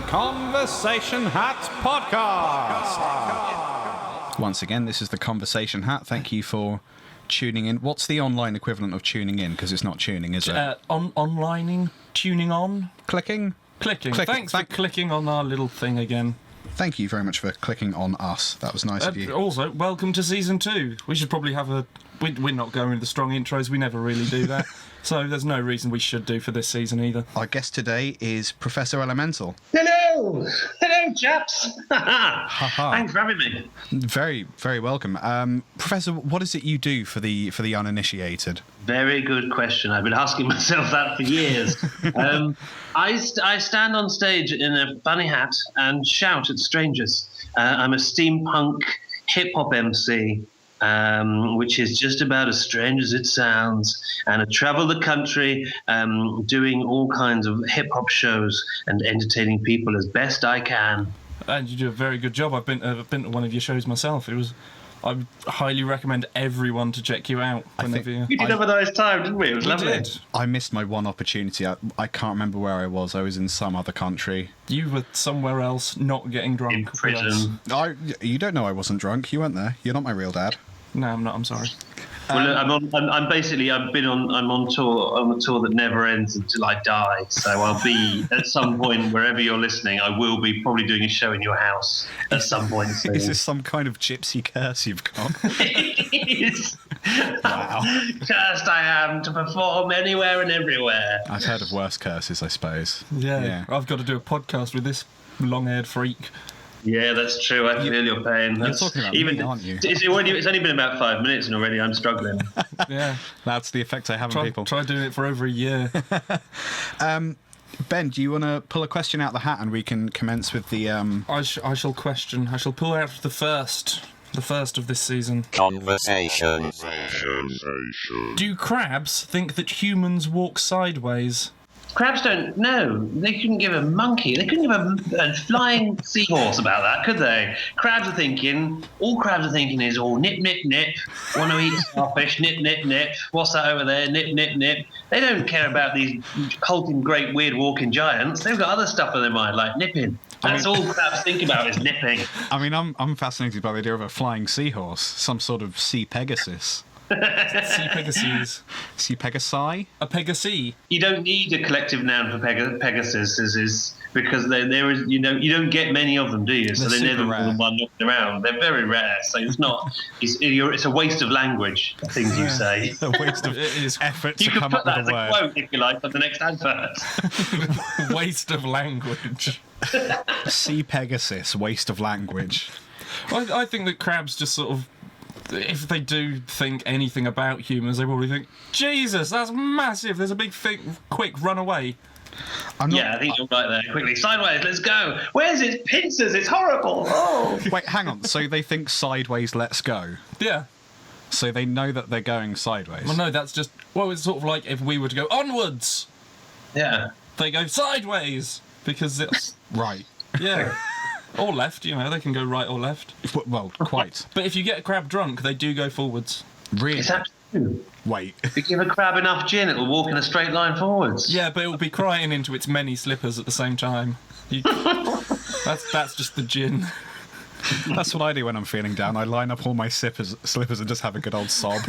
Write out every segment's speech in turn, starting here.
Conversation Hat Podcast. Once again, this is the Conversation Hat. Thank you for tuning in. What's the online equivalent of tuning in? Because it's not tuning, is it? Onlining, tuning on, Clicking. Thanks for clicking on our little thing again. Thank you very much for clicking on us. That was nice of you. Also, welcome to season 2. We should probably have a... We're not going with the strong intros. We never really do that. So there's no reason we should do for this season either. Our guest today is Professor Elemental. Hello! Hello, chaps! Thanks for having me. Very, very welcome. Professor, what is it you do for the uninitiated? Very good question. I've been asking myself that for years. I stand on stage in a funny hat and shout at strangers. I'm a steampunk hip-hop MC. Which is just about as strange as it sounds. And I travel the country doing all kinds of hip-hop shows and entertaining people as best I can. And you do a very good job. I've been to one of your shows myself. I would highly recommend everyone to check you out. We did have a nice time, didn't we? It was lovely. Did. I missed my one opportunity. I can't remember where I was. I was in some other country. You were somewhere else, not getting drunk. In prison. You don't know I wasn't drunk. You weren't there. You're not my real dad. No, I'm not. I'm sorry. Well, I'm on tour, on a tour that never ends until I die. So I'll be at some point wherever you're listening. I will be probably doing a show in your house at some point soon. Is this some kind of gypsy curse you've got? It is. Wow. Cursed I am to perform anywhere and everywhere. I've heard of worse curses, I suppose. Yeah. I've got to do a podcast with this long-haired freak. Yeah, that's true. I feel your pain. You're talking about me, aren't you? It's only been about 5 minutes and already I'm struggling. Yeah. That's the effect I have on people. Try doing it for over a year. Ben, do you want to pull a question out the hat and we can commence with the... I shall pull out the first of this season. Conversation. Do crabs think that humans walk sideways? Crabs don't know. They couldn't give a monkey. They couldn't give a flying seahorse about that, could they? All crabs are thinking is, oh, nip, nip, nip. Want to eat starfish, nip, nip, nip. What's that over there? Nip, nip, nip. They don't care about these hulking, great, weird walking giants. They've got other stuff in their mind, like nipping. That's all crabs think about is nipping. I mean, I'm fascinated by the idea of a flying seahorse, some sort of sea Pegasus. Sea Pegasus. Sea Pegasi? A Pegasi. You don't need a collective noun for Pegasus, because there is, you don't get many of them, do you? So they're never more than one knocking around. They're very rare. So it's not. It's a waste of language. Things you say. A waste of effort to come up with a word. You can put that as a quote if you like for the next advert. Waste of language. Sea Pegasus. Waste of language. I think that crabs just sort of, if they do think anything about humans, they probably think, Jesus, that's massive. There's a big thing. Quick, run away. I think you're right there. Quickly, sideways, let's go. Where's its pincers? It's horrible. Oh. Wait, hang on. So they think sideways, let's go. Yeah. So they know that they're going sideways. Well, no, that's just... Well, it's sort of like if we were to go onwards. Yeah. They go sideways. Because it's... Right. Yeah. Or left, they can go right or left. Well, quite. But if you get a crab drunk, they do go forwards. Really? Is that true? Wait. If you give a crab enough gin, it'll walk in a straight line forwards. Yeah, but it will be crying into its many slippers at the same time. That's just the gin. That's what I do when I'm feeling down. I line up all my slippers and just have a good old sob.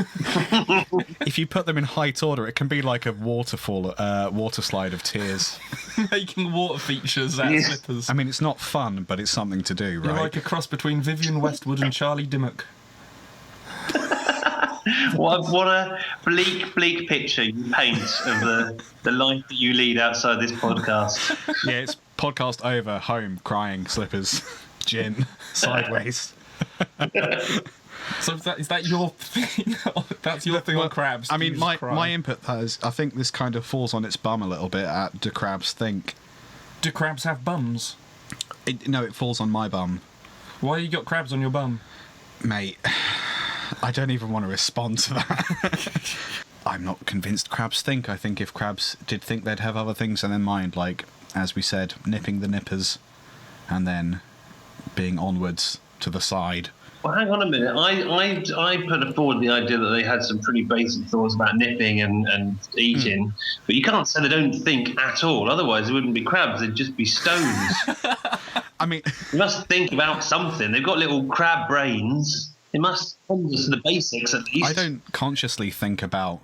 If you put them in height order, it can be like a water slide of tears. Making water features out of slippers. I mean, it's not fun, but it's something to do, right? You're like a cross between Vivienne Westwood and Charlie Dimmock. What a bleak picture you paint of the life that you lead outside this podcast. Yeah, it's podcast over, home, crying, slippers, gin, sideways. So is that your thing? That's your thing on crabs? I mean, my input is, I think this kind of falls on its bum a little bit at do crabs think. Do crabs have bums? No, it falls on my bum. Why you got crabs on your bum? Mate, I don't even want to respond to that. I'm not convinced crabs think. I think if crabs did think, they'd have other things in their mind, like, as we said, nipping the nippers and then being onwards to the side. Well, hang on a minute. I put forward the idea that they had some pretty basic thoughts about nipping and eating, but you can't say they don't think at all. Otherwise, it wouldn't be crabs; they'd just be stones. I mean, You must think about something. They've got little crab brains. They must understand the basics at least. I don't consciously think about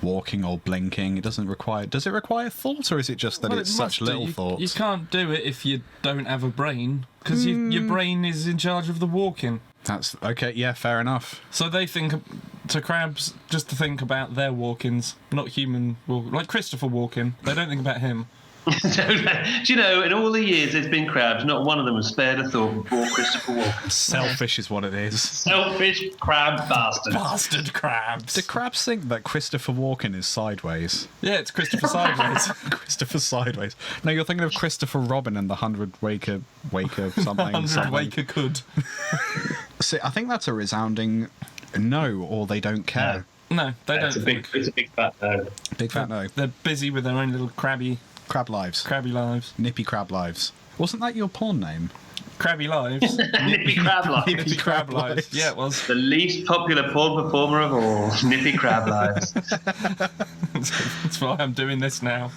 walking or blinking. It doesn't require. Does it require thought, or is it just that Well, it's it such must do. little thoughts? You can't do it if you don't have a brain, because your brain is in charge of the walking. That's okay. Yeah, fair enough. So they think to crabs just to think about their walk-ins, not human walk. Like Christopher Walken, they don't think about him. Do you know, in all the years there's been crabs, not one of them has spared a thought before Christopher Walken. Selfish is what it is. Selfish crab bastard. Bastard crabs. Do crabs think that Christopher Walken is sideways? Yeah, it's Christopher Sideways. Christopher Sideways. No, you're thinking of Christopher Robin and the 100 Waker something. 100 something. Waker could. See, I think that's a resounding no, or they don't care. No, they don't think. It's a big fat no. Big fat no. They're busy with their own little crabby Crabby lives. lives. Nippy crab lives. Wasn't that your porn name? Crabby lives. Nippy crab lives. Nippy crab lives. Yeah, it was. The least popular porn performer of all. Nippy crab lives. That's why I'm doing this now.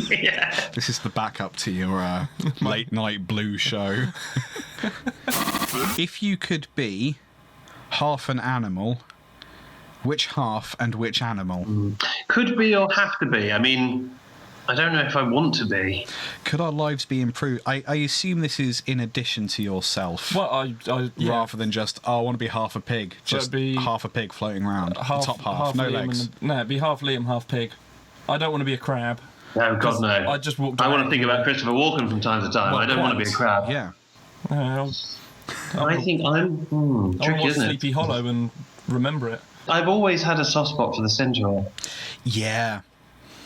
Yeah. This is the backup to your late night blue show. If you could be half an animal, which half and which animal? Could be or have to be. I mean, I don't know if I want to be. Could our lives be improved? I assume this is in addition to yourself. Well, yeah. Rather than just, I want to be half a pig. So Just it'd be half a pig floating around. The top half, no Liam legs. no, it'd be half Liam, half pig. I don't want to be a crab. No, God, no. I just walked I want around to think about Christopher Walken from time to time. Well, I don't want to be a crab. Yeah. I think I'm... I want to tricky, watch isn't Sleepy it? Hollow and remember it. I've always had a soft spot for the centaur. Yeah.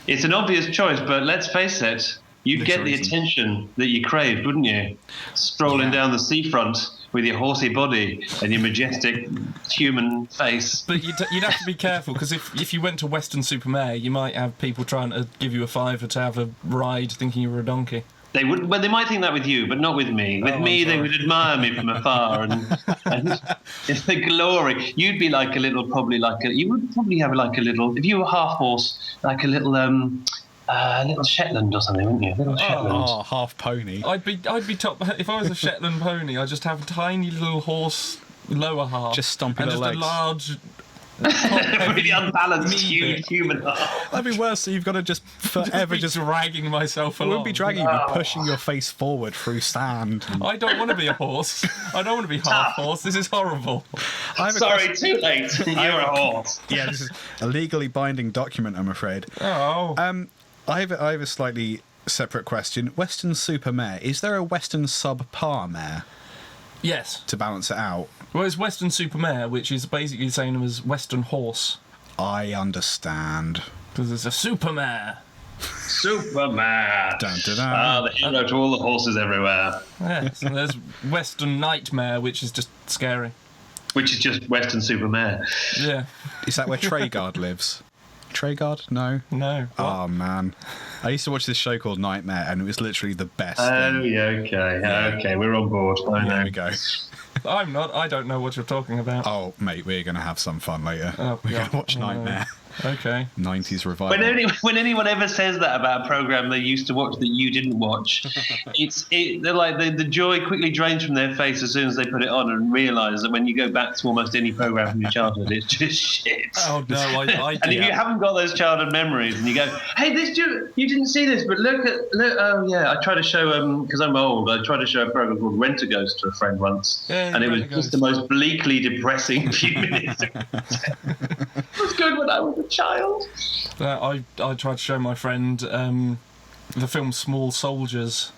It's an obvious choice, but let's face it, you'd get the attention that you craved, wouldn't you? Strolling down the seafront with your horsey body and your majestic human face. But you'd have to be careful, because if you went to Western Supermare, you might have people trying to give you a fiver to have a ride thinking you were a donkey. They would, well, they might think that with you, but not with me. With me, they would admire me from afar, and it's the glory. You'd be like a little, you would probably have like a little, if you were half horse, like a little Shetland or something, wouldn't you? Little Shetland. Oh, half pony. I'd be top. If I was a Shetland pony, I'd just have a tiny little horse lower half, Just stomping and the just legs. a large. Really unbalanced, Me huge bit. human arm. That'd be worse. So you've got to just forever Be just. dragging myself It along. wouldn't be dragging. You'd be pushing your face forward through sand. I don't want to be a horse. I don't want to be half horse. This is horrible. I have a Sorry, too late. You're a horse. Yeah, this is a legally binding document, I'm afraid. Oh. I have a slightly separate question. Western Supermare, is there a Western subpar mare Yes. to balance it out? Well, it's Western Supermare, which is basically the same as Western Horse, I understand. because it's a Supermare. Superman. Dun, dun, dun. Ah, the hero to all the horses everywhere. Yes. And there's Western Nightmare, which is just scary. Which is just Western Superman. Yeah. Is that where Treguard lives? Treguard? No? No. Oh, man. I used to watch this show called Nightmare, and it was literally the best Oh, thing. yeah, okay. Okay, we're on board. I know. There we go. I'm not. I don't know what you're talking about. Oh, mate, we're going to have some fun later. Oh, we're going God. to watch Nightmare. Okay. 90s revival. When anyone ever says that about a program they used to watch that you didn't watch, they're like the joy quickly drains from their face as soon as they put it on and realise that when you go back to almost any program from your childhood, it's just shit. Oh no, I And if do. you haven't got those childhood memories, and you go, "Hey, you didn't see this, but look. Oh yeah, I tried to show because I'm old. I tried to show a program called Rent a Ghost to a friend once, Yeah, and it was Rent a just the most bleakly depressing few minutes. It was good when I was a child. I tried to show my friend the film Small Soldiers,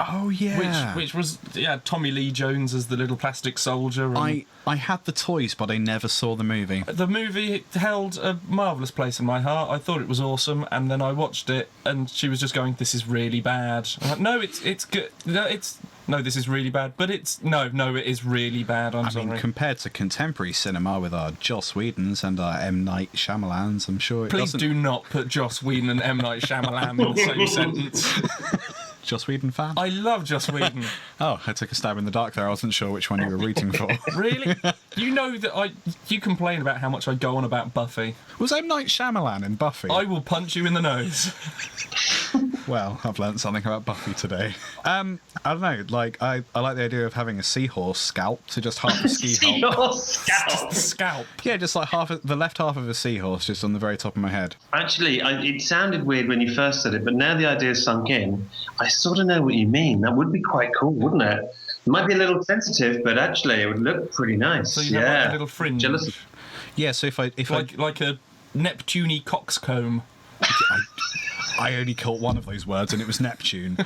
Oh, yeah. which was Tommy Lee Jones as the little plastic soldier. And I had the toys, but I never saw the movie. the movie held a marvellous place in my heart. I thought it was awesome, and then I watched it, and she was just going, "This is really bad." I'm like, "No, it's good. No, this is really bad." But it is really bad. I'm I sorry. mean, compared to contemporary cinema with our Joss Whedons and our M. Night Shyamalans, I'm sure it Please doesn't... do not put Joss Whedon and M. Night Shyamalan in the same sentence. Joss Whedon fan? I love Joss Whedon. Oh, I took a stab in the dark there. I wasn't sure which one you were rooting for. Really? You know that you complain about how much I go on about Buffy. Was M. Night Shyamalan in Buffy? I will punch you in the nose. Well, I've learnt something about Buffy today. I don't know, like, I like the idea of having a seahorse scalp, so just half a ski hulk. Scalp. Scalp. Yeah, just like the left half of a seahorse, just on the very top of my head. Actually, it sounded weird when you first said it, but now the idea's sunk in, I sort of know what you mean. That would be quite cool, wouldn't it? It might be a little sensitive, but actually it would look pretty nice. So you have like a little fringe. Jealous. Yeah, so if like a Neptune coxcomb. I only caught one of those words, and it was Neptune.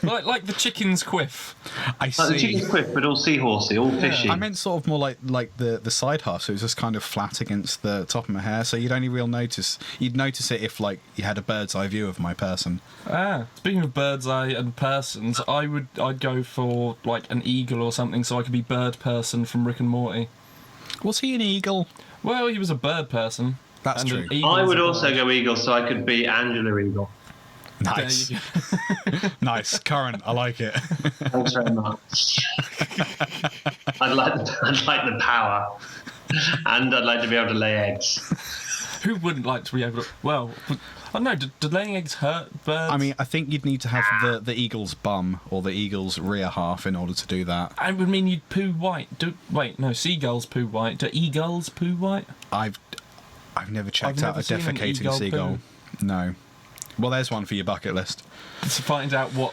like the chicken's quiff. I see. Like the chicken's quick, but all seahorsey, all fishy. I meant sort of more like the side half, so it was just kind of flat against the top of my hair, so you'd only notice it if like you had a bird's eye view of my person. Speaking of bird's eye and persons, I'd go for like an eagle or something, so I could be Bird Person from Rick and Morty. Was he an eagle? Well, he was a bird person. That's true. I would also go eagle, so I could be Angela Eagle. Nice. Nice. Current. I like it. Thanks very much. I'd like the power, and I'd like to be able to lay eggs. Who wouldn't like to be able to? Well, I don't know. Do laying eggs hurt birds? I mean, I think you'd need to have the eagle's bum or the eagle's rear half in order to do that. I would mean you'd poo white. Wait, no, seagulls poo white. Do eagles poo white? I've never checked I've out never a seen an defecating eagle seagull. No. Well, there's one for your bucket list. To find out what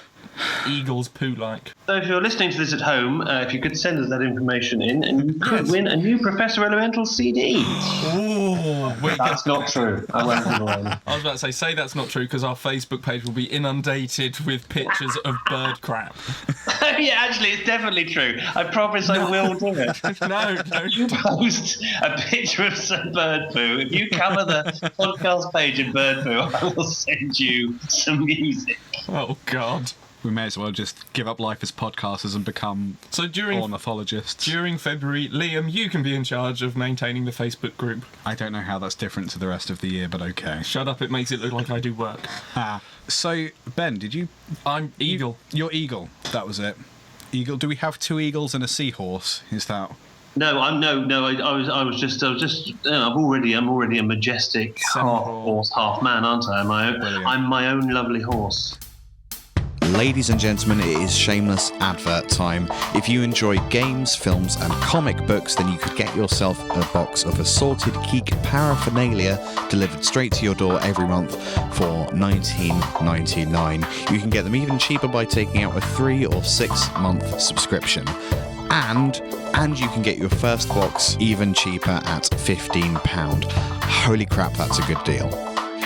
eagles poo like. So if you're listening to this at home, if you could send us that information in, and you could win a new Professor Elemental CD. Oh, That's not true. I won't give away. I was about to say that's not true because our Facebook page will be inundated with pictures of bird crap. Yeah, actually, it's definitely true. I promise I will do it. No. You post a picture of some bird poo. If you cover the podcast page in bird poo, I will send you some music. Oh, God. We may as well just give up life as podcasters and become ornithologists. During February, Liam, you can be in charge of maintaining the Facebook group. I don't know how that's different to the rest of the year, but okay. Shut up, it makes it look like I do work. So, Ben, did you... I'm Eagle. You're Eagle. That was it. Eagle. Do we have two eagles and a seahorse? Is that... No, I'm already a majestic half horse, half man, aren't I? I'm my own lovely horse. Ladies and gentlemen, it is shameless advert time. If you enjoy games, films and comic books, then you could get yourself a box of assorted geek paraphernalia delivered straight to your door every month for $19.99. You can get them even cheaper by taking out a 3 or 6 month subscription. And you can get your first box even cheaper at £15. Holy crap, that's a good deal.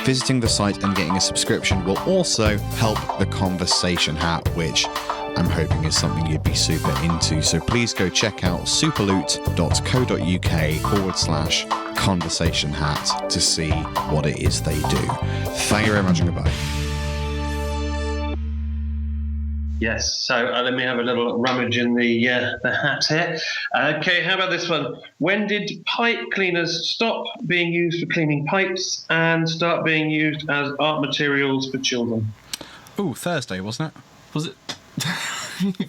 Visiting the site and getting a subscription will also help the conversation hat, which I'm hoping is something you'd be super into. So please go check out superloot.co.uk/conversation hat to see what it is they do. Thank you very much and goodbye. Yes, so let me have a little rummage in the hat here. Okay, how about this one? When did pipe cleaners stop being used for cleaning pipes and start being used as art materials for children? Ooh, Thursday, wasn't it? Was it?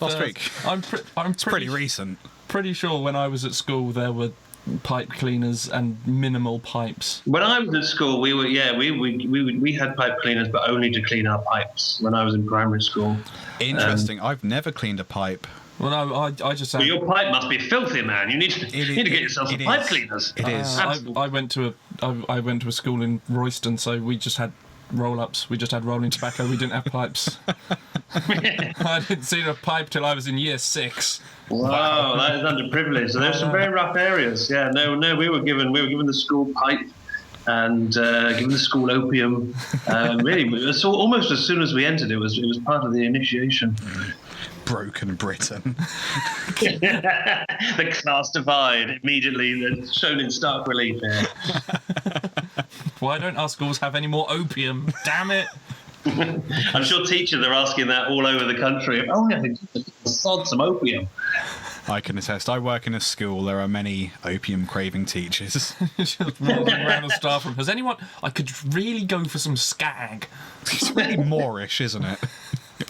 Last week. It's pretty recent. Pretty sure when I was at school there were pipe cleaners and minimal pipes. When I was at school, we had pipe cleaners, but only to clean our pipes. When I was in primary school. Interesting. I've never cleaned a pipe. Well, no, I just. Well, your pipe must be filthy, man. You need to get yourself some pipe cleaners. It is. I went to a school in Royston, so we just had roll-ups. We just had rolling tobacco. We didn't have pipes. I didn't see a pipe till I was in year 6. Wow, that is underprivileged. So there's some very rough areas. Yeah, no, we were given the school pipe and given the school opium. Really, so almost as soon as we entered, it was part of the initiation. Broken Britain. The class divide immediately shown in stark relief here. Why don't our schools have any more opium? Damn it! I'm sure teachers are asking that all over the country. If only I could sod some opium. I can attest. I work in a school. There are many opium-craving teachers. Just walking around the staff room. Has anyone... I could really go for some skag. It's really Moorish, isn't it?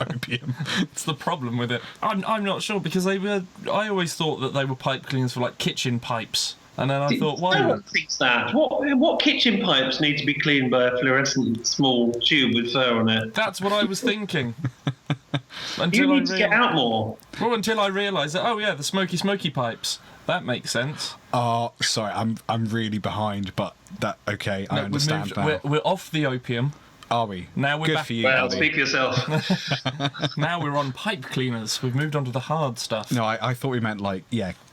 opium. It's the problem with it. I'm not sure because I always thought that they were pipe cleaners for like kitchen pipes. And then I thought, why? No one thinks that. What kitchen pipes need to be cleaned by a fluorescent small tube with fur on it? That's what I was thinking. You need to get out more. Well, until I realised that, oh yeah, the smoky pipes. That makes sense. Oh, sorry, I'm really behind, but I understand now. We're off the opium. Are we? Now we're Good back. for you, Well, buddy. speak for yourself. Now we're on pipe cleaners. We've moved on to the hard stuff. No, I thought we meant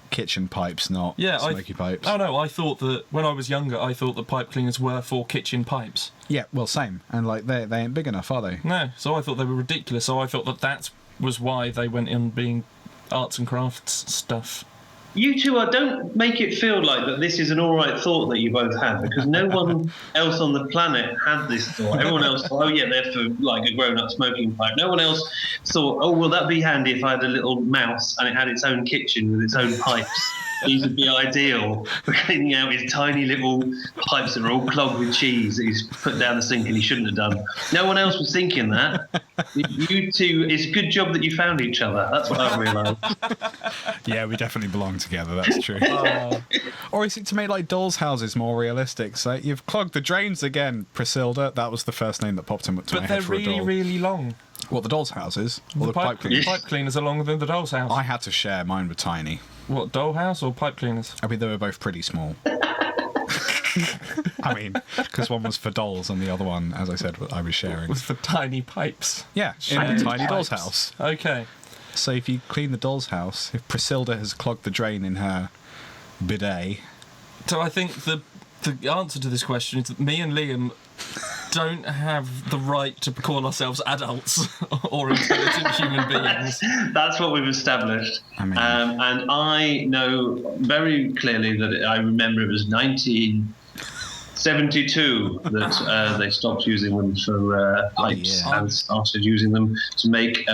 kitchen pipes, not smoky pipes. Oh no, I thought that when I was younger, I thought that pipe cleaners were for kitchen pipes. Yeah, well, same. And they ain't big enough, are they? No, so I thought they were ridiculous. So I thought that was why they went in being arts and crafts stuff. You two don't make it feel like that this is an all right thought that you both had, because no one else on the planet had this thought. Everyone else thought, oh yeah, they're for like a grown-up smoking pipe. No one else thought, oh well, that'd be handy if I had a little mouse and it had its own kitchen with its own pipes. These would be ideal for cleaning out his tiny little pipes that are all clogged with cheese that he's put down the sink and he shouldn't have done. No one else was thinking that. You two, it's a good job that you found each other. That's what I've realised. Yeah, we definitely belong together, that's true. Or is it to make like dolls' houses more realistic? So you've clogged the drains again, Priscilla. That was the first name that popped into my But head they're for a doll. really long. What, the dolls' houses? Or the pipe cleaners? Pipe cleaners are longer than the doll's house. I had to share, mine were tiny. What, doll house or pipe cleaners? I mean, they were both pretty small. I mean, because one was for dolls and the other one, as I said, I was sharing. Was for tiny pipes. Yeah, in Shared the tiny doll's pipes. house. Okay. So if you clean the doll's house, if Priscilla has clogged the drain in her bidet... So I think the answer to this question is that me and Liam don't have the right to call ourselves adults or intelligent human beings. That's what we've established. I mean- and I know very clearly that I remember it was 1972 that they stopped using them for pipes and started using them to make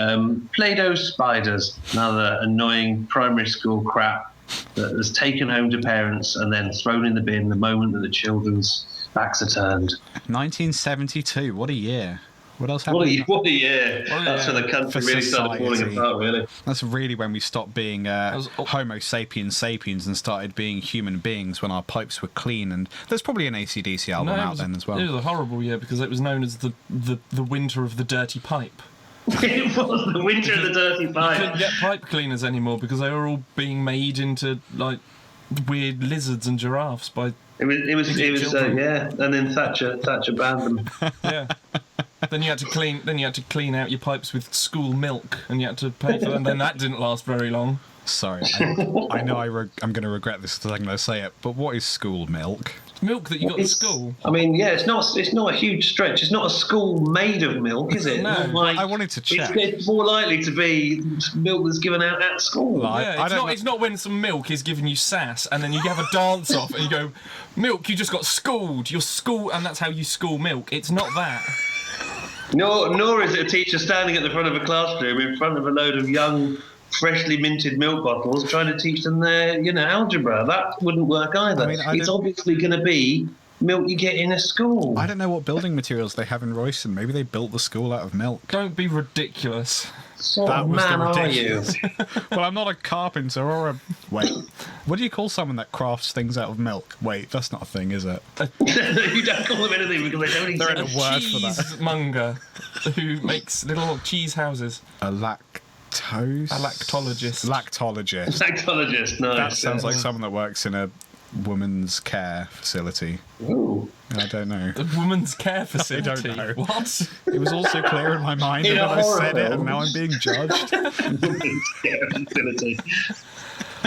Play-Doh spiders, another annoying primary school crap that was taken home to parents and then thrown in the bin the moment that the children's backs are turned. 1972, what a year. What else happened? What a year. That's when the country For really started falling society. apart, really. That's really when we stopped being Homo sapiens sapiens and started being human beings, when our pipes were clean. And there's probably an AC/DC album out then as well. It was a horrible year because it was known as the winter of the dirty pipe. It was the winter of the dirty You couldn't pipe. get pipe cleaners anymore because they were all being made into like weird lizards and giraffes by It was children. yeah. And then Thatcher banned them. yeah. Then you had to clean out your pipes with school milk, and you had to pay for that. And then that didn't last very long. Sorry, I know I'm going to regret this because I'm going to say it, but what is school milk? Milk that you got at school. I mean, yeah, it's not a huge stretch. It's not a school made of milk, is it? No. Not like- I wanted to check. It's more likely to be milk that's given out at school. Like- Yeah, it's not when some milk is giving you sass and then you have a dance off and you go, milk, you just got schooled. You're school, and that's how you school milk. It's not that. Nor is it a teacher standing at the front of a classroom in front of a load of young, freshly minted milk bottles trying to teach them their, algebra. That wouldn't work either. I mean, It's obviously going to be milk you get in a school. I don't know what building materials they have in Royston. Maybe they built the school out of milk. Don't be ridiculous. What That was man the are you? ridiculous. Well, I'm not a carpenter or a... Wait. What do you call someone that crafts things out of milk? Wait, that's not a thing, is it? You don't call them anything because they don't They're in exist. a word for that. Cheesemonger who makes little cheese houses. A lactose? A lactologist. Lactologist. Psychologist, nice. That sounds like someone that works in a woman's care facility. Ooh. I don't know. A woman's care facility. don't know. What? It was also clear in my mind, In and a then I horror said it, film. and now I'm being judged. Facility.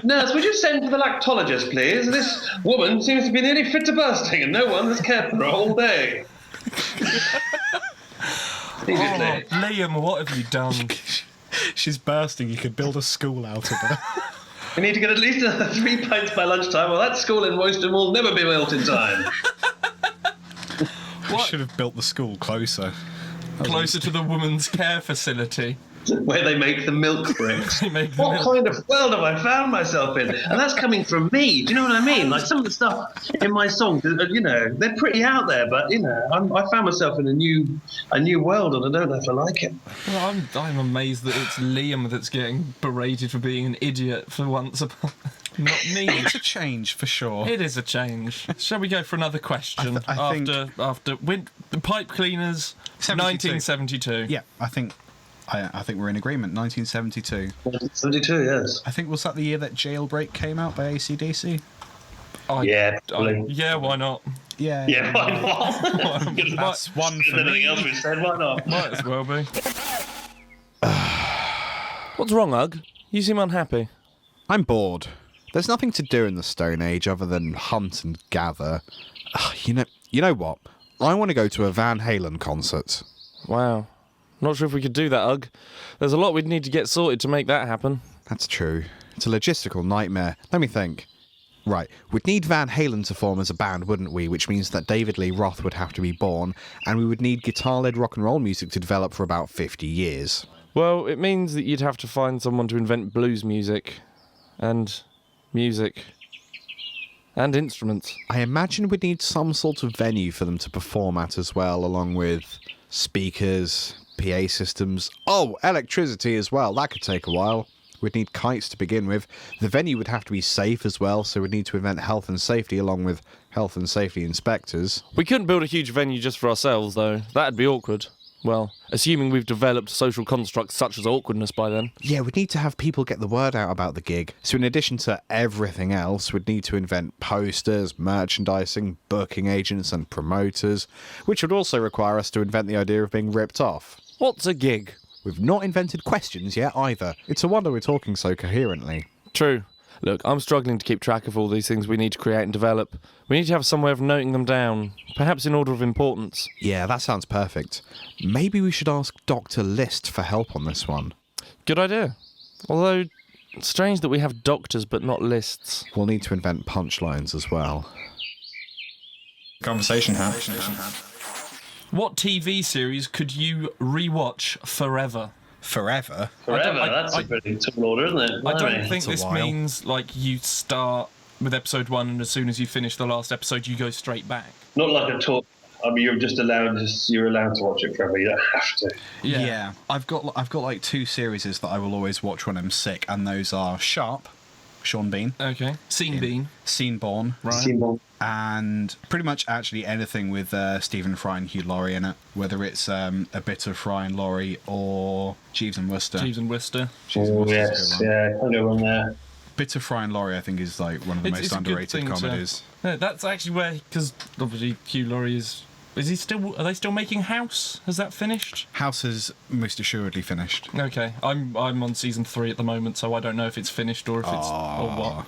Nurse, would you send for the lactologist, please? This woman seems to be nearly fit to bursting, and no one has cared for her all day. Seriously. Liam, what have you done? She's bursting. You could build a school out of her. We need to get at least 3 pints by lunchtime, or that school in Royston will never be built in time. We should have built the school closer. Closer to the woman's care facility. where they make the milk bricks. Make the What milk kind of world have I found myself in? And that's coming from me. Do you know what I mean? Like some of the stuff in my songs, they're pretty out there, but I found myself in a new world, and I don't know if I like it. Well, I'm amazed that it's Liam that's getting berated for being an idiot for once upon. Not me. It's a change for sure. It is a change. Shall we go for another question? I think after the pipe cleaners, 72. 1972. Yeah, I think we're in agreement. 1972. 72, yes. I think was that the year that Jailbreak came out by AC/DC? Yeah, probably. Yeah, why not? Yeah. Yeah, why not? That's one for Anything me. else we said, why not? Might as well be. What's wrong, Ugg? You seem unhappy. I'm bored. There's nothing to do in the Stone Age other than hunt and gather. You know what? I want to go to a Van Halen concert. Wow. Not sure if we could do that, Ugg. There's a lot we'd need to get sorted to make that happen. That's true. It's a logistical nightmare. Let me think. Right, we'd need Van Halen to form as a band, wouldn't we? Which means that David Lee Roth would have to be born, and we would need guitar-led rock and roll music to develop for about 50 years. Well, it means that you'd have to find someone to invent blues music. And music. And instruments. I imagine we'd need some sort of venue for them to perform at as well, along with speakers, PA systems. Oh, electricity as well. That could take a while. We'd need kites to begin with. The venue would have to be safe as well, so we'd need to invent health and safety along with health and safety inspectors. We couldn't build a huge venue just for ourselves, though. That'd be awkward. Well, assuming we've developed social constructs such as awkwardness by then. Yeah, we'd need to have people get the word out about the gig. So in addition to everything else, we'd need to invent posters, merchandising, booking agents and promoters, which would also require us to invent the idea of being ripped off. What's a gig? We've not invented questions yet either. It's a wonder we're talking so coherently. True. Look, I'm struggling to keep track of all these things we need to create and develop. We need to have some way of noting them down, perhaps in order of importance. Yeah, that sounds perfect. Maybe we should ask Dr. List for help on this one. Good idea. Although, it's strange that we have doctors but not lists. We'll need to invent punchlines as well. Conversation hat. What TV series could you rewatch forever? Forever? Forever, that's a pretty tall order, isn't it? I don't Blimey. think That's a this while. means, like, you start with episode 1 and as soon as you finish the last episode, you go straight back. Not like a talk. I mean, you're allowed to watch it forever. You don't have to. Yeah. I've got like two series that I will always watch when I'm sick, and those are Sharp, Sean Bean, Okay. Scene Bean. Scene Born, Right. Steampunk. and pretty much actually anything with Stephen Fry and Hugh Laurie in it, whether it's a bit of Fry and Laurie or Jeeves and Wooster. Jeeves and Worcester. Jeeves and Oh, Wooster's a yes, good one. yeah, can't go wrong there. Bit of Fry and Laurie, I think, is like one of the It's most a good underrated thing to- comedies. Yeah, that's actually where, because obviously Hugh Laurie is he still, are they still making House? Has that finished? House is most assuredly finished. Okay, I'm on season 3 at the moment, so I don't know if it's finished or if it's, or what.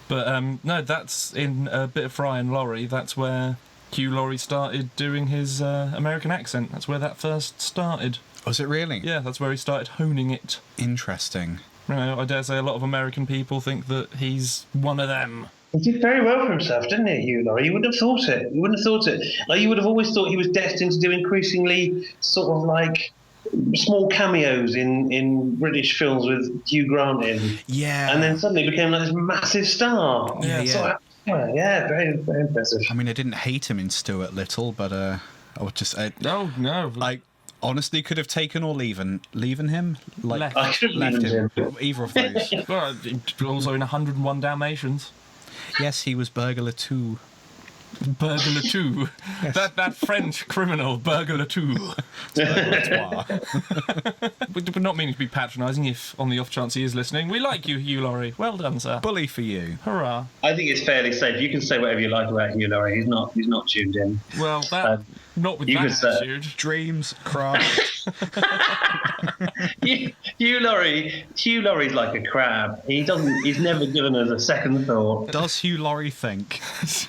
But no, that's in a bit of Fry and Laurie. That's where Hugh Laurie started doing his American accent. That's where that first started. Was it really? Yeah, that's where he started honing it. Interesting. You know, I dare say a lot of American people think that he's one of them. He did very well for himself, didn't he, Hugh Laurie? You wouldn't have thought it. You wouldn't have thought it. Like, you would have always thought he was destined to do increasingly sort of like small cameos in British films with Hugh Grant in. Yeah. And then suddenly became like this massive star. Yeah, So, yeah, very, very impressive. I mean, I didn't hate him in Stuart Little, but I would just... No, no. Like, honestly, could have taken or leaven him. Like, Left. I could have left leaved him. Either of those. Well, also in 101 Dalmatians. Yes, he was Burglar 2. Burglar 2. That French criminal, Burglar 2. We're not meaning to be patronising if, on the off chance he is listening. We like you, Hugh Laurie. Well done, sir. Bully for you. Hurrah. I think it's fairly safe. You can say whatever you like about Hugh Laurie. He's not tuned in. Well, that not with you that could say- attitude. Dreams, craft. Hugh Laurie's like a crab. He's never given us a second thought. Does Hugh Laurie think? He's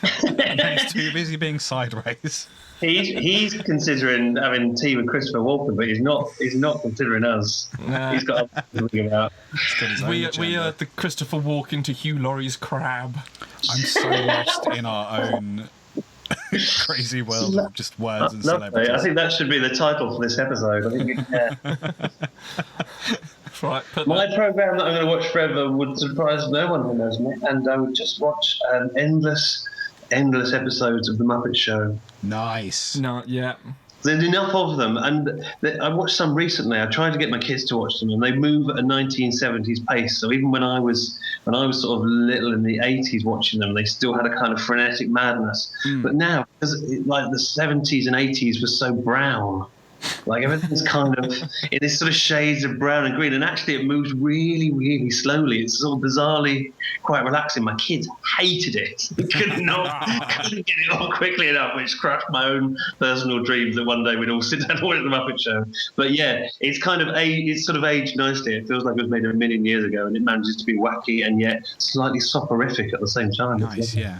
too busy being sideways. He's considering having tea with Christopher Walken, but he's not considering us. Nah. He's got to think about. He's got his own We agenda. are the Christopher Walken to Hugh Laurie's crab. I'm so lost in our own Crazy world of just words and Lovely. celebrities. I think that should be the title for this episode. I think Right, put my that. program that I'm going to watch forever would surprise no one who knows me, and I would just watch endless episodes of The Muppet Show. Nice. No, yeah. There's enough of them, and I watched some recently. I tried to get my kids to watch them, and they move at a 1970s pace. So even when I was sort of little in the 80s watching them, they still had a kind of frenetic madness. But now, because like the 70s and 80s was so brown, like everything's kind of in this sort of shades of brown and green, and actually it moves really, really slowly. It's sort of bizarrely quite relaxing. My kids hated it; couldn't get it on quickly enough, which crushed my own personal dreams that one day we'd all sit down and watch the Muppet Show. But yeah, it's kind of it's sort of aged nicely. It feels like it was made a million years ago, and it manages to be wacky and yet slightly soporific at the same time. Nice, yeah.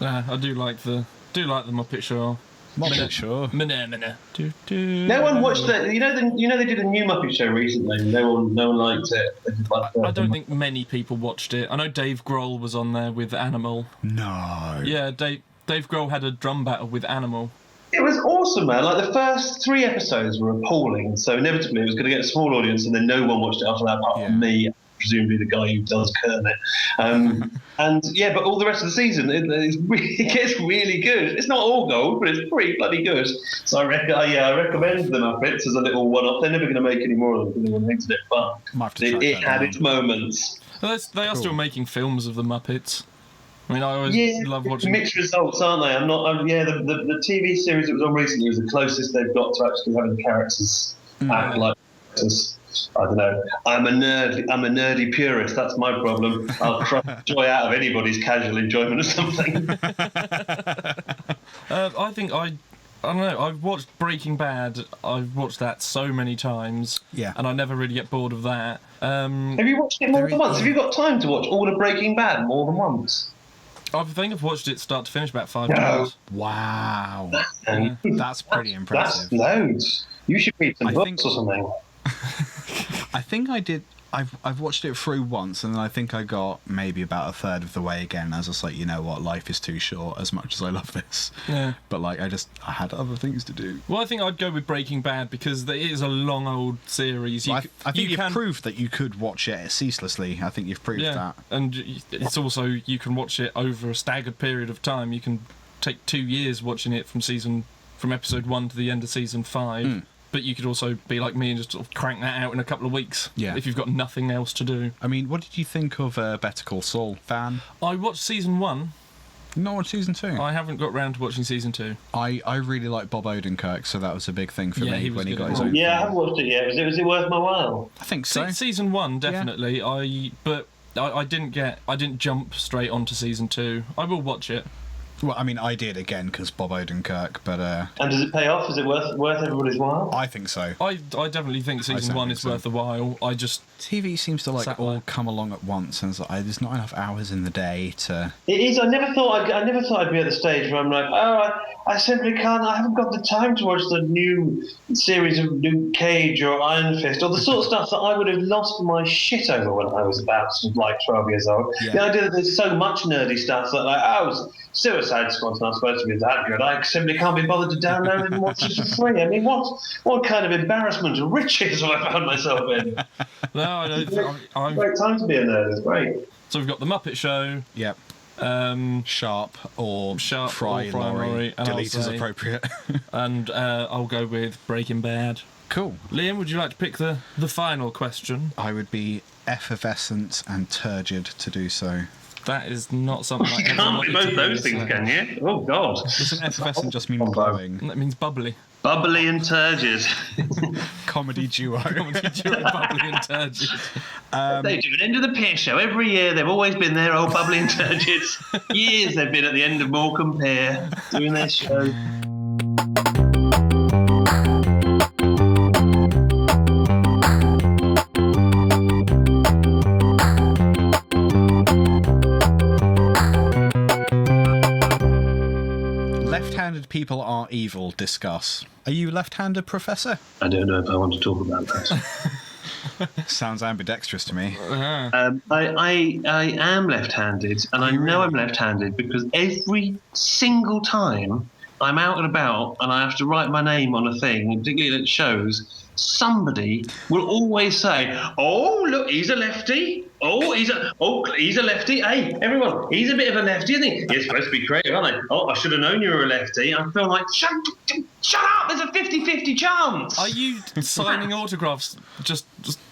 I do like the Muppet Show. Muppet Show. No one watched the. You know they did a new Muppet Show recently. No one liked it. I don't think many people watched it. I know Dave Grohl was on there with Animal. No. Yeah, Dave Grohl had a drum battle with Animal. It was awesome, man. Like the first 3 episodes were appalling, so inevitably it was going to get a small audience, and then no one watched it after that, apart from me, presumably the guy who does Kermit. And yeah, but all the rest of the season, it gets really good. It's not all gold, but it's pretty bloody good. So I recommend the Muppets as a little one-off. They're never going to make any more of them because everyone hated it, but it had its moments. Well, they are still making films of the Muppets. I mean, I always love watching. Mixed results, aren't they? The TV series that was on recently was the closest they've got to actually having the characters act like characters. I don't know. I'm a nerdy purist. That's my problem. I'll crush joy out of anybody's casual enjoyment of something. I think I don't know. I've watched Breaking Bad. I've watched that so many times. Yeah. And I never really get bored of that. Have you watched it more than once? Have you got time to watch all of Breaking Bad more than once? I think I've watched it start to finish about 5 times. Wow. That's pretty impressive. That's loads. You should read some books or something. I think I did. I've watched it through once, and then I think I got maybe about a third of the way again. As I was like, you know what, life is too short. As much as I love this, but like I had other things to do. Well, I think I'd go with Breaking Bad because it is a long old series. I think you've proved that you could watch it ceaselessly. I think you've proved that. And it's also you can watch it over a staggered period of time. You can take 2 years watching it from episode 1 to the end of season 5. But you could also be like me and just sort of crank that out in a couple of weeks if you've got nothing else to do. I mean, what did you think of Better Call Saul? Fan? I watched season 1. Not watched season 2. I haven't got round to watching season 2. I really like Bob Odenkirk, so that was a big thing for me when he got his own. Yeah, I haven't watched it yet. Was it worth my while? I think so. Season 1 definitely. I didn't jump straight onto season 2. I will watch it. Well, I mean, I did again because Bob Odenkirk, but. And does it pay off? Is it worth everybody's while? I think so. I definitely think season 1 is worth a while. TV seems to all come along at once, and it's like, there's not enough hours in the day to. It is. I never thought I'd be at the stage where I'm like, I simply can't. I haven't got the time to watch the new series of Luke Cage or Iron Fist or the sort of stuff that I would have lost my shit over when I was about 12 years old. Yeah. The idea that there's so much nerdy stuff that Suicide Squad's not supposed to be that good. I simply can't be bothered to download it and watch it for free. I mean, what kind of embarrassment of riches have I found myself in? No, I don't think great time to be a nerd. It's great. So we've got the Muppet Show. Yep. Sharp or Fry Laurie. Delete as appropriate. And I'll go with Breaking Bad. Cool. Liam, would you like to pick the final question? I would be effervescent and turgid to do so. That is not something you can't be both those things, can you? Oh, God. Doesn't effervescent just mean glowing? That means bubbly. Bubbly and turgid. Comedy duo. Comedy duo, bubbly and turgid. They do an end of the Pier show every year. They've always been there, old bubbly and turgids. Years they've been at the end of Morecambe Pier doing their show. Left-handed people are evil. Discuss. Are you left-handed, Professor? I don't know if I want to talk about that. Sounds ambidextrous to me. I am left-handed, and I know I'm left-handed because every single time I'm out and about and I have to write my name on a thing, particularly at shows, somebody will always say, "Oh, look, he's a lefty. He's a lefty. Hey, everyone, he's a bit of a lefty, isn't he? You're supposed to be creative, aren't they? Oh, I should have known you were a lefty." I feel like, shut up, there's a 50-50 chance. Are you signing autographs just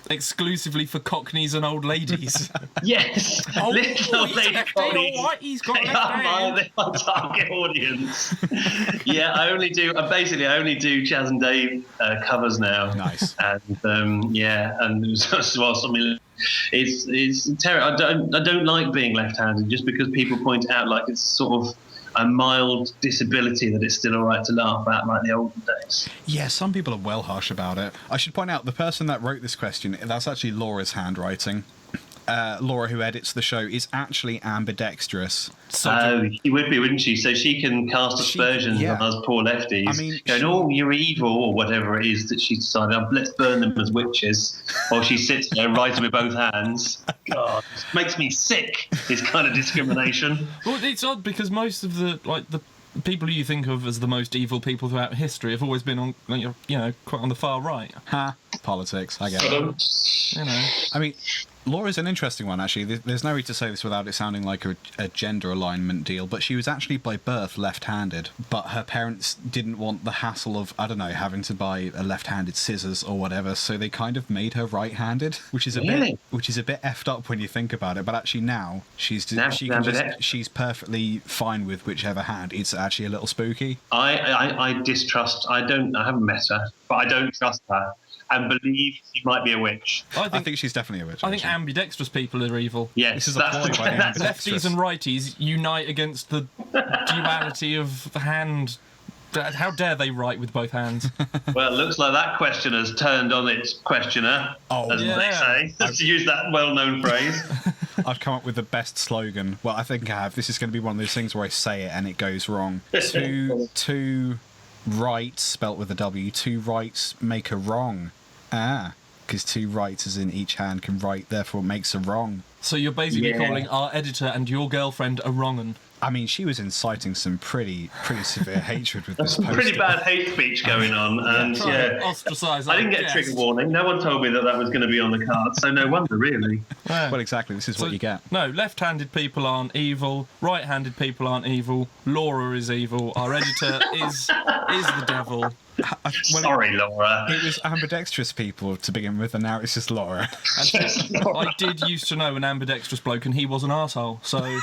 exclusively for cockneys and old ladies? Yes. Oh, Little he's lady lefty, colleagues. all right, he's got They left are hand. my target audience. Yeah, I only do Chaz and Dave covers now. Nice. And and whilst it's terrible. I don't like being left-handed just because people point out like it's sort of a mild disability that it's still all right to laugh at, like the olden days. Yeah, some people are well harsh about it. I should point out the person that wrote this question, that's actually Laura's handwriting. Laura, who edits the show, is actually ambidextrous. So she would be, wouldn't she? So she can cast aspersions on us poor lefties. I mean, going, "Oh, you're evil," or whatever it is that she decided. Let's burn them as witches. While she sits there writing with both hands. God, it makes me sick. This kind of discrimination. Well, it's odd because most of the people you think of as the most evil people throughout history have always been on, quite on the far right. Ha! Politics. I get it. You know. I mean, Laura's an interesting one, actually. There's no way to say this without it sounding like a gender alignment deal, but she was actually by birth left-handed, but her parents didn't want the hassle of, I don't know, having to buy a left-handed scissors or whatever, so they kind of made her right-handed, which is a bit effed up when you think about it. But actually now she's perfectly fine with whichever hand. It's actually a little spooky. I distrust. I haven't met her, but I don't trust her. And believe she might be a witch. I think she's definitely a witch. I think ambidextrous people are evil. Yes, this is a ploy by the ambidextrous. Lefties and righties unite against the duality of the hand. How dare they write with both hands? Well, it looks like that question has turned on its questioner, as they say. To use that well-known phrase. I've come up with the best slogan. Well, I think I have. This is going to be one of those things where I say it and it goes wrong. Two rights, spelt with a W, two rights make a wrong. Because two rights as in each hand can write, therefore makes a wrong. So you're basically calling our editor and your girlfriend a wrong'un. I mean, she was inciting some pretty severe hatred with this poster. Pretty bad hate speech going on, and ostracised. I didn't get a trigger warning. No one told me that was going to be on the card, so no wonder, really. Well, exactly. This is what you get. No, left-handed people aren't evil. Right-handed people aren't evil. Laura is evil. Our editor is the devil. Sorry, Laura. It was ambidextrous people to begin with, and now it's just Laura. I did used to know an ambidextrous bloke, and he was an arsehole, so...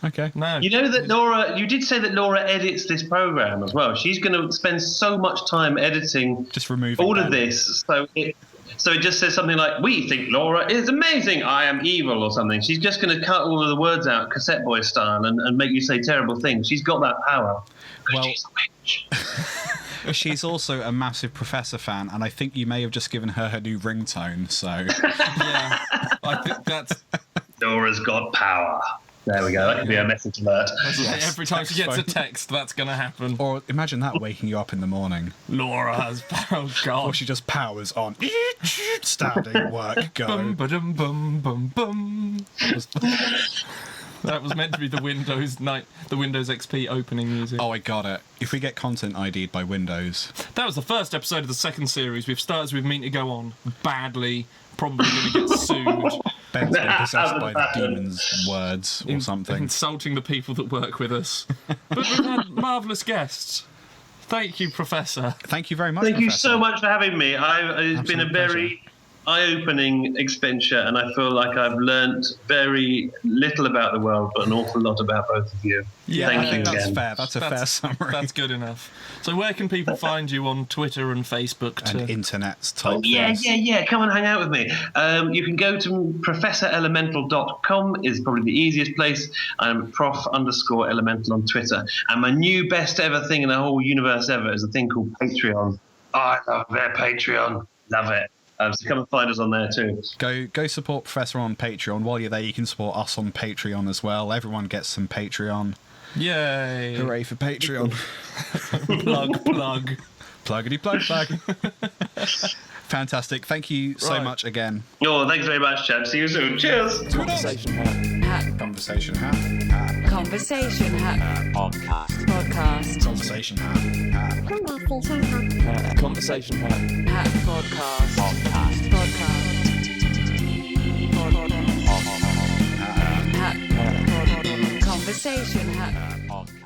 Okay. No. You know that Laura, you did say that Laura edits this program as well. She's going to spend so much time editing just removing all of this. So it just says something like, "We think Laura is amazing. I am evil," or something. She's just going to cut all of the words out, cassette boy style, and make you say terrible things. She's got that power. Well, she's a witch. She's also a massive Professor fan, and I think you may have just given her new ringtone, so... Yeah, I think that's... Laura's got power. There we go. That could be a message alert. Yes. Every time she gets a text, that's going to happen. Or imagine that waking you up in the morning. Laura has power. God. Or she just powers on. Standing, work, go. Bum, ba-dum, bum, bum, bum. That was meant to be the Windows XP opening music. Oh, I got it. If we get content ID'd by Windows. That was the first episode of the second series. We've started with Mean to Go On badly. Probably going to get sued. Ben's been possessed by the demon's words or something. Insulting the people that work with us. But we've had marvellous guests. Thank you, Professor. Thank you very much, Thank Professor. you so much for having me. It's been a very eye-opening expenditure, and I feel like I've learnt very little about the world, but an awful lot about both of you. Yeah, I think that's fair. That's a fair summary. That's good enough. So where can people find you on Twitter and Facebook? And internet type Yeah. Come and hang out with me. You can go to professorelemental.com is probably the easiest place. I'm prof_elemental on Twitter. And my new best ever thing in the whole universe ever is a thing called Patreon. Oh, I love their Patreon. Love it. So come and find us on there too. Go support Professor on Patreon. While you're there, you can support us on Patreon as well. Everyone gets some Patreon. Yay! Hooray for Patreon. plug. Pluggity plug. Fantastic. Thank you so much again. Oh, thanks very much, chap. See you soon. Cheers. Conversation hat. Conversation hat. Conversation hat. Podcast. Conversation hat. Conversation hat. Hat podcast. Podcast. Hat. Conversation hat. Podcast.